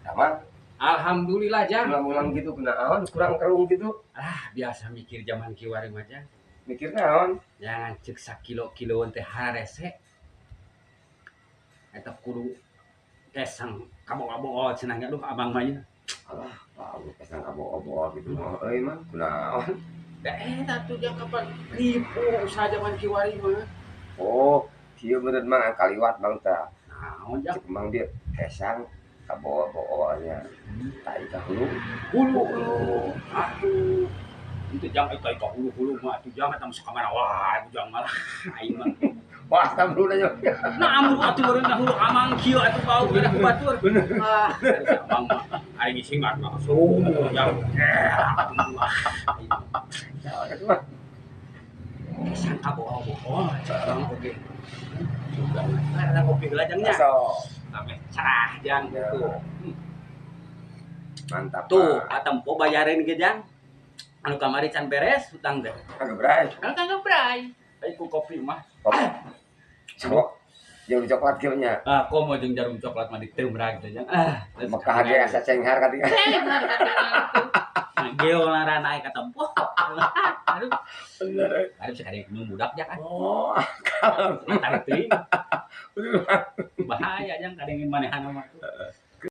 Sama Alhamdulillah Jang. ulang-ulang gitu kunaon kurang kerung gitu. Biasa mikir zaman kiwari mah Jang. Mikir naon? Jangan cek sakilo-kiloan teh harese. Eta kudu kesang kabog-kabog cenah aduh abang mah nya. Alah, tahu kesang abo-abo gitu mah euy mah kunaon? Da eta tuh Jang kapan ribu usaha zaman kiwari mah. Oh, kieu meureun mah kaliwat Bang tah. Naon Jang? Cek Mang dia kesang abo-abo nya. Tai ka hulu. Hulu. Aduh. Itu Jang eta ka hulu-hulu mah atuh Jang eta mah sakamana wae Jang malah aing mah. Wah, tahu nya. Namun atuh urang hulu amang kieu atuh bau geuna ku batur. Abang mah aing sing mah sumur Jang. Kesang abo-abo. Sekarang oke. Ada kopi heula Jangnya. Sampai cerah Jang tuh. Mantap. Tuh, atempo bayarin ge Jang. Anu kamari can beres hutang teh. Kagak bray. Kagak bray. Ku kopi mah. Kopi. Coba. Jeung coklat kieu nya. Komo jeung jarum coklat mah diteumrag teh Jang. Mekah ge asa cenghar ka dieu. Cenghar ka dieu. Geo lara naik ka tempo. Aduh. Bener. Aduh sakade nu budak Jang. Oh, Tarik teuing. Bahaya Jang kadenge manehan mah.